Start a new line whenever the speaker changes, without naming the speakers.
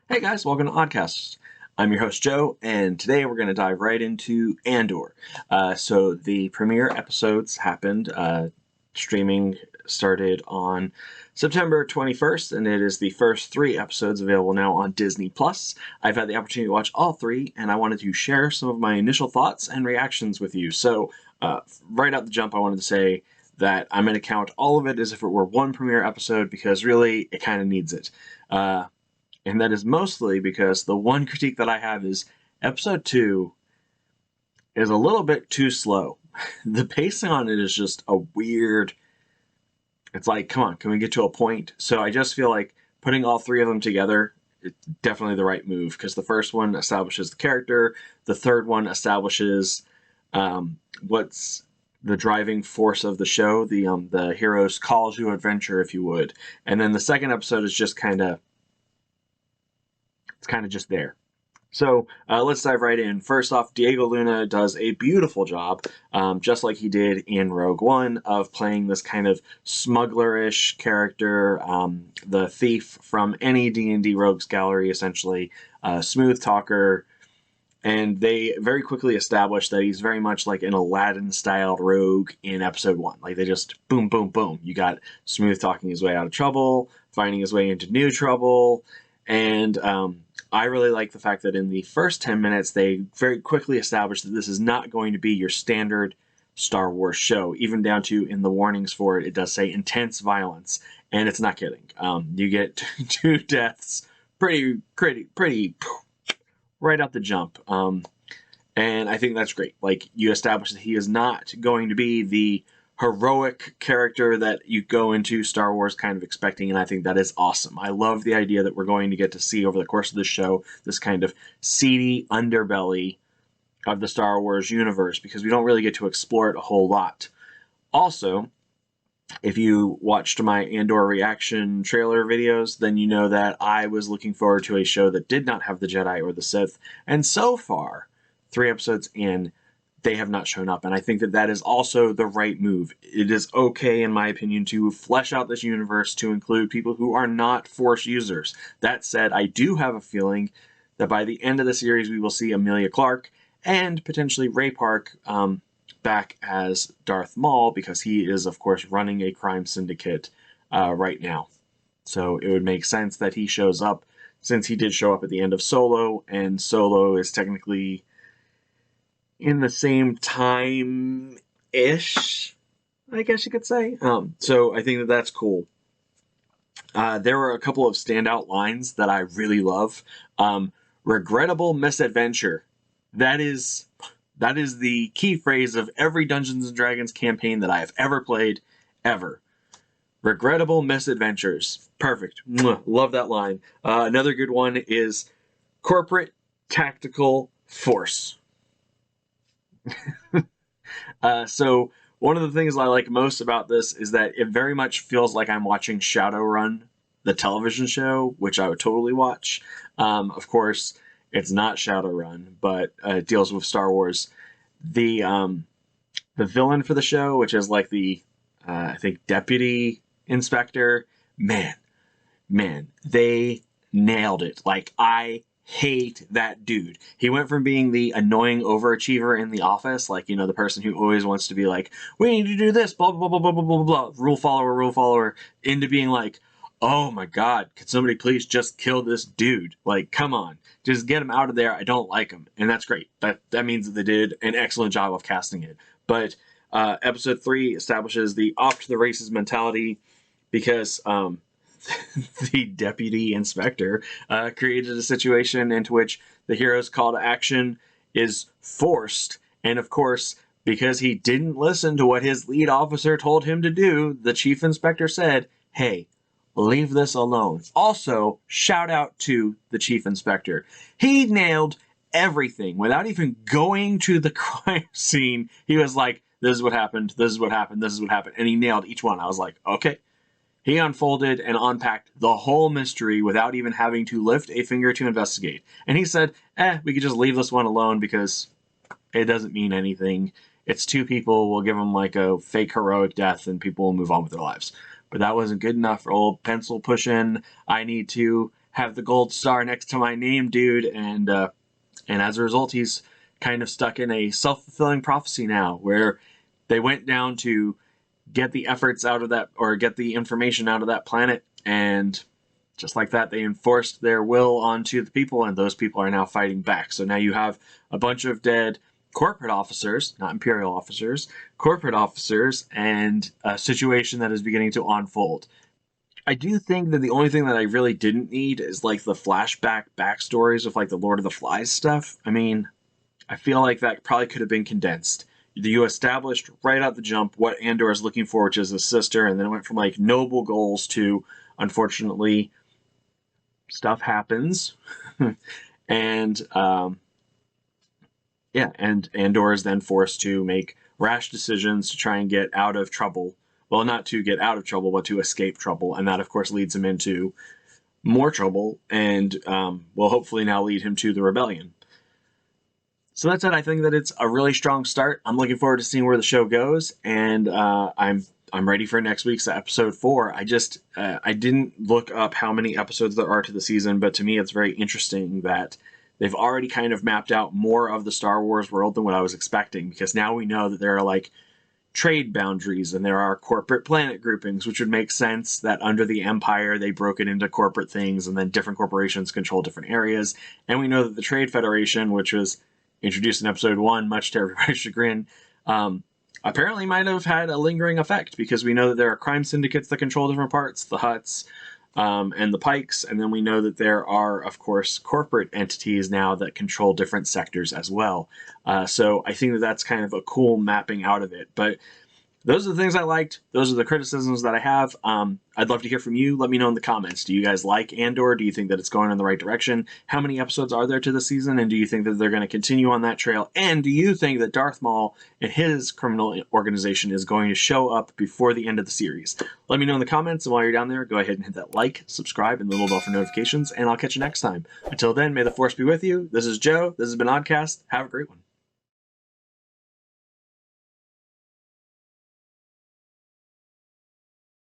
Hey guys, welcome to Oddcasts. I'm your host Joe, and today we're going to dive right into Andor. So the premiere episodes happened. Streaming started on September 21st, and it is the first 3 episodes available now on Disney Plus. I've had the opportunity to watch all 3, and I wanted to share some of my initial thoughts and reactions with you. So right out the jump, I wanted to say that I'm going to count all of it as if it were one premiere episode because really it kind of needs it. And that is mostly because the one critique that I have is episode 2 is a little bit too slow. The pacing on it is just a weird. It's like, come on, can we get to a point? So I just feel like putting all 3 of them together is definitely the right move because the first one establishes the character, the third one establishes what's the driving force of the show, the hero's call to adventure, if you would, and then the second episode is just kind of just there. So let's dive right in. First off, Diego Luna does a beautiful job, just like he did in Rogue One, of playing this kind of smugglerish character, the thief from any D&D Rogues Gallery, essentially, smooth talker, and they very quickly establish that he's very much like an Aladdin-styled rogue in episode 1. Like, they just boom, boom, boom. You got smooth talking his way out of trouble, finding his way into new trouble, and I really like the fact that in the first 10 minutes, they very quickly established that this is not going to be your standard Star Wars show, even down to in the warnings for it, it does say intense violence, and it's not kidding. You get 2 deaths pretty right out the jump. And I think that's great. Like, you establish that he is not going to be the heroic character that you go into Star Wars kind of expecting, and I think that is awesome. I love the idea that we're going to get to see over the course of the show this kind of seedy underbelly of the Star Wars universe, because we don't really get to explore it a whole lot. Also, if you watched my Andor reaction trailer videos, then you know that I was looking forward to a show that did not have the Jedi or the Sith, and so far, 3 episodes in, they have not shown up, and I think that that is also the right move. It is okay, in my opinion, to flesh out this universe to include people who are not Force users. That said, I do have a feeling that by the end of the series we will see Emilia Clarke and potentially Ray Park back as Darth Maul, because he is, of course, running a crime syndicate right now. So it would make sense that he shows up, since he did show up at the end of Solo, and Solo is technically in the same time-ish, I guess you could say. So I think that that's cool. There were a couple of standout lines that I really love. Regrettable misadventure. That is the key phrase of every Dungeons & Dragons campaign that I have ever played, ever. Regrettable misadventures. Perfect. Mwah. Love that line. Another good one is corporate tactical force. So one of the things I like most about this is that it very much feels like I'm watching Shadowrun, the television show, which I would totally watch. Of course, it's not Shadowrun, but it deals with Star Wars. The villain for the show, which is like the I think deputy inspector, man, they nailed it. Like, I hate that dude. He went from being the annoying overachiever in the office, like, you know, the person who always wants to be like, we need to do this, blah, blah, blah, blah, blah, blah, blah, rule follower, into being like, oh my god, could somebody please just kill this dude? Like, come on, just get him out of there. I don't like him. And that's great. That means that they did an excellent job of casting it. But episode 3 establishes the off to the races mentality, because the deputy inspector created a situation into which the hero's call to action is forced. And of course, because he didn't listen to what his lead officer told him to do, the chief inspector said, hey, leave this alone. Also, shout out to the chief inspector. He nailed everything without even going to the crime scene. He was like, this is what happened, this is what happened, this is what happened. And he nailed each one. I was like, okay. He unfolded and unpacked the whole mystery without even having to lift a finger to investigate. And he said, we could just leave this one alone because it doesn't mean anything. It's 2 people, we'll give them like a fake heroic death and people will move on with their lives. But that wasn't good enough for old pencil pushing. I need to have the gold star next to my name, dude. And as a result, he's kind of stuck in a self-fulfilling prophecy now, where they went down to get the efforts out of that, or get the information out of that planet, and just like that, they enforced their will onto the people, and those people are now fighting back. So now you have a bunch of dead corporate officers, not Imperial officers, corporate officers, and a situation that is beginning to unfold. I do think that the only thing that I really didn't need is like the flashback backstories of like the Lord of the Flies stuff. I mean, I feel like that probably could have been condensed. You established right out the jump what Andor is looking for, which is his sister, and then it went from like noble goals to, unfortunately, stuff happens. And yeah, and Andor is then forced to make rash decisions to try and get out of trouble. Well, not to get out of trouble, but to escape trouble, and that of course leads him into more trouble, and will hopefully now lead him to the rebellion. So that's it. I think that it's a really strong start. I'm looking forward to seeing where the show goes, and I'm ready for next week's episode 4. I just I didn't look up how many episodes there are to the season, but to me it's very interesting that they've already kind of mapped out more of the Star Wars world than what I was expecting, because now we know that there are like trade boundaries and there are corporate planet groupings, which would make sense that under the Empire they broke it into corporate things, and then different corporations control different areas. And we know that the Trade Federation, which was introduced in episode 1, much to everybody's chagrin, apparently might have had a lingering effect, because we know that there are crime syndicates that control different parts, the Hutts, and the Pikes, and then we know that there are, of course, corporate entities now that control different sectors as well. So I think that that's kind of a cool mapping out of it. But those are the things I liked. Those are the criticisms that I have. I'd love to hear from you. Let me know in the comments. Do you guys like Andor? Do you think that it's going in the right direction? How many episodes are there to the season? And do you think that they're going to continue on that trail? And do you think that Darth Maul and his criminal organization is going to show up before the end of the series? Let me know in the comments. And while you're down there, go ahead and hit that like, subscribe, and the little bell for notifications. And I'll catch you next time. Until then, may the Force be with you. This is Joe. This has been Oddcast. Have a great one.